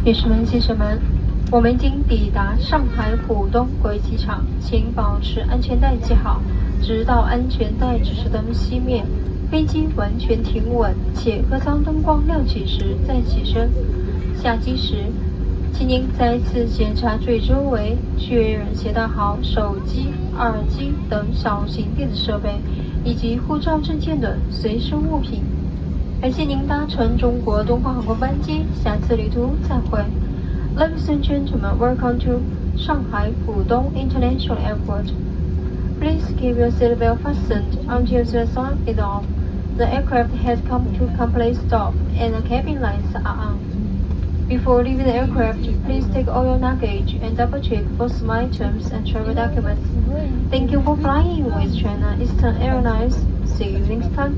女士们、先生们，我们已经抵达上海浦东国际机场，请保持安全带系好，直到安全带指示灯熄灭，飞机完全停稳且客舱灯光亮起时再起身。下机时，请您再次检查座椅周围，确认携带好手机、耳机等小型电子设备，以及护照证件等随身物品。感谢您搭乘中国东方航空班机，下次旅途再会。Ladies and gentlemen, welcome to Shanghai Pudong International Airport. Please keep your seatbelt fastened until the alarm is off. The aircraft has come to complete stop and the cabin lights are on. Before leaving the aircraft, please take all your luggage and double-check for small items and travel documents. Thank you for flying with China Eastern Airlines. See you next time.